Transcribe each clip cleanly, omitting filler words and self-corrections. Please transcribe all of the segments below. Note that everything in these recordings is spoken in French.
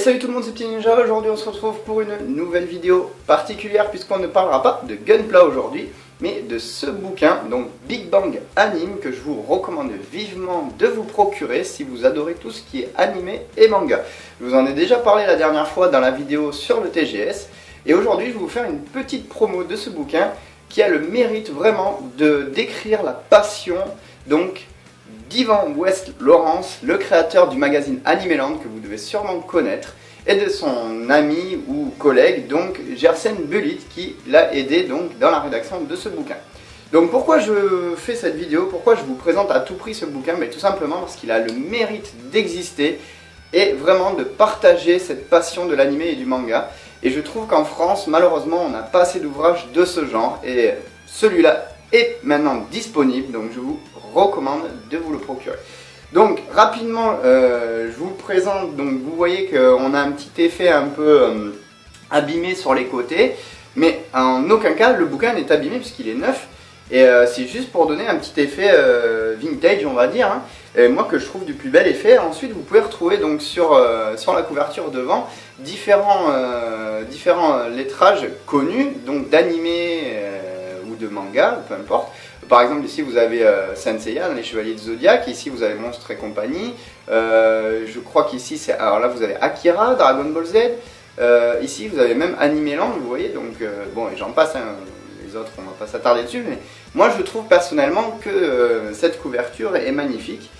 salut tout le monde, c'est Petit Ninja. Aujourd'hui on se retrouve pour une nouvelle vidéo particulière puisqu'on ne parlera pas de Gunpla aujourd'hui, mais de ce bouquin, donc Big Bang Anime, que je vous recommande vivement de vous procurer si vous adorez tout ce qui est animé et manga. Je vous en ai déjà parlé la dernière fois dans la vidéo sur le TGS, et aujourd'hui je vais vous faire une petite promo de ce bouquin qui a le mérite vraiment de décrire la passion donc d'Ivan West Lawrence, le créateur du magazine Animeland que vous devez sûrement connaître, et de son ami ou collègue donc Gersen Bulit qui l'a aidé donc dans la rédaction de ce bouquin. Donc pourquoi je fais cette vidéo, pourquoi je vous présente à tout prix ce bouquin? Tout simplement parce qu'il a le mérite d'exister et vraiment de partager cette passion de l'anime et du manga. Et je trouve qu'en France, malheureusement, on n'a pas assez d'ouvrages de ce genre, et celui-là est maintenant disponible, donc je vous recommande de vous le procurer. Donc rapidement, je vous le présente. Donc vous voyez qu'on a un petit effet un peu abîmé sur les côtés, mais en aucun cas le bouquin n'est abîmé puisqu'il est neuf, et c'est juste pour donner un petit effet vintage, on va dire, hein, et moi que je trouve du plus bel effet. Ensuite vous pouvez retrouver donc sur la couverture devant différents lettrages connus, donc d'animé ou de manga, peu importe. Par exemple, ici vous avez Saint Seiya, les Chevaliers de Zodiac. Ici vous avez Monstres et compagnie. Je crois qu'ici c'est. Alors là vous avez Akira, Dragon Ball Z. Ici vous avez même Animeland, vous voyez. Donc bon, et j'en passe, hein, les autres on va pas s'attarder dessus. Mais moi je trouve personnellement que cette couverture est magnifique.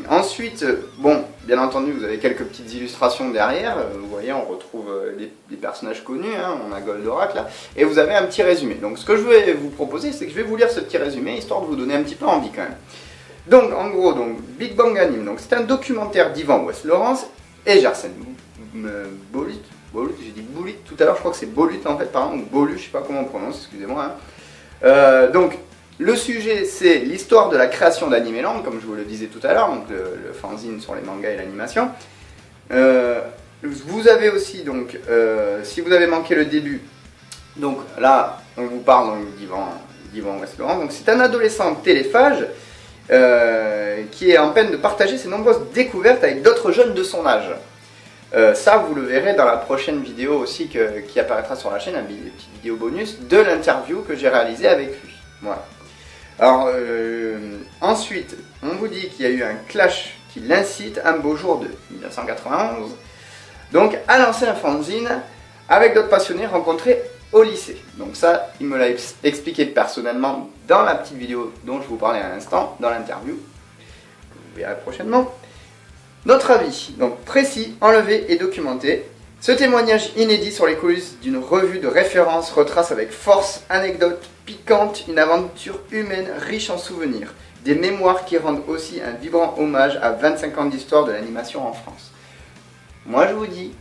Ensuite, bon, bien entendu, vous avez quelques petites illustrations derrière. Vous voyez, on retrouve des personnages connus, hein, on a Goldorak là, et vous avez un petit résumé. Donc, ce que je vais vous proposer, c'est que je vais vous lire ce petit résumé, histoire de vous donner un petit peu envie quand même. Donc, en gros, donc, Big Bang Anime, donc c'est un documentaire d'Ivan West Lawrence et Gersen Bulit. J'ai dit Bulit tout à l'heure, je crois que c'est Bulit en fait, pardon, ou Bolu, je sais pas comment on prononce, excusez-moi. Hein. Donc, le sujet, c'est l'histoire de la création d'Animeland, comme je vous le disais tout à l'heure, donc le fanzine sur les mangas et l'animation. Vous avez aussi, donc, si vous avez manqué le début, donc là, on vous parle d'Ivan West Lawrence. Donc, c'est un adolescent téléphage qui est en peine de partager ses nombreuses découvertes avec d'autres jeunes de son âge. Ça, vous le verrez dans la prochaine vidéo aussi qui apparaîtra sur la chaîne, une petite vidéo bonus de l'interview que j'ai réalisée avec lui. Voilà. Alors, ensuite, on vous dit qu'il y a eu un clash qui l'incite un beau jour de 1991, donc à lancer un fanzine avec d'autres passionnés rencontrés au lycée. Donc ça, il me l'a expliqué personnellement dans la petite vidéo dont je vous parlais à l'instant, dans l'interview. Vous verrez prochainement. Notre avis, donc précis, enlevé et documenté. Ce témoignage inédit sur les coulisses d'une revue de référence retrace avec force, anecdotes piquantes, une aventure humaine riche en souvenirs, des mémoires qui rendent aussi un vibrant hommage à 25 ans d'histoire de l'animation en France. Moi je vous dis,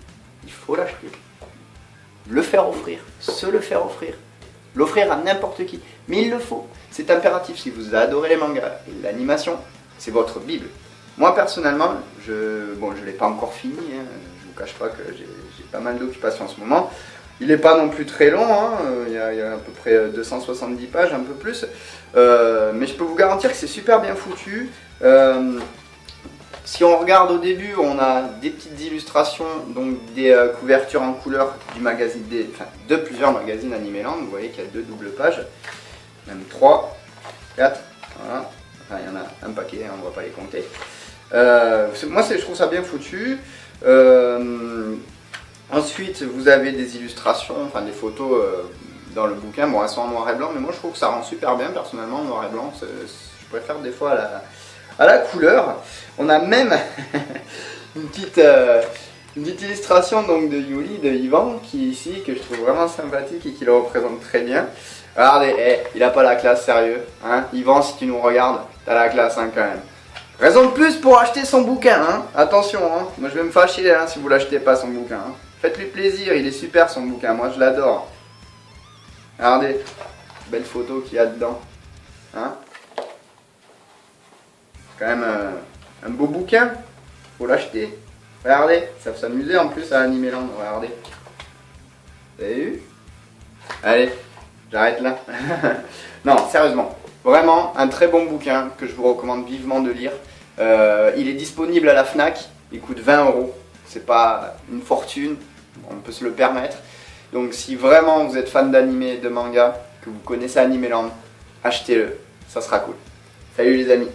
il faut l'acheter, le faire offrir, se le faire offrir, l'offrir à n'importe qui, mais il le faut, c'est impératif. Si vous adorez les mangas et l'animation, c'est votre bible. Moi personnellement, je ne l'ai pas encore fini, hein. Je ne vous cache pas que j'ai pas mal d'occupations en ce moment. Il n'est pas non plus très long, hein. Il y a à peu près 270 pages, un peu plus. Mais je peux vous garantir que c'est super bien foutu. Si on regarde au début, on a des petites illustrations, donc des couvertures en couleur du magazine, de plusieurs magazines Animeland. Vous voyez qu'il y a 2 doubles pages, même 3, 4, voilà. Enfin, il y en a un paquet, on ne va pas les compter. Moi je trouve ça bien foutu. Ensuite vous avez des illustrations, enfin des photos dans le bouquin. Bon, elles sont en noir et blanc, mais moi je trouve que ça rend super bien personnellement en noir et blanc. Je préfère des fois à la couleur. On a même une petite illustration donc de Yuli, de Ivan, qui est ici, que je trouve vraiment sympathique et qui le représente très bien. Regardez, il a pas la classe, sérieux, hein. Ivan, si tu nous regardes, t'as la classe, hein, quand même. Raison de plus pour acheter son bouquin, hein. Attention, hein. Moi je vais me fâcher, hein, si vous l'achetez pas son bouquin, hein. Faites-lui plaisir, il est super son bouquin, moi je l'adore. Regardez, belle photo qu'il y a dedans, hein. Quand même un beau bouquin, faut l'acheter. Regardez, ça peut s'amuser en plus à Animeland, regardez. Vous avez vu? Allez, j'arrête là. Non, sérieusement, vraiment un très bon bouquin que je vous recommande vivement de lire. Il est disponible à la Fnac, il coûte 20 €. c'est pas une fortune, on peut se le permettre. Donc si vraiment vous êtes fan d'anime et de manga, que vous connaissez Animeland, achetez-le, ça sera cool. Salut les amis!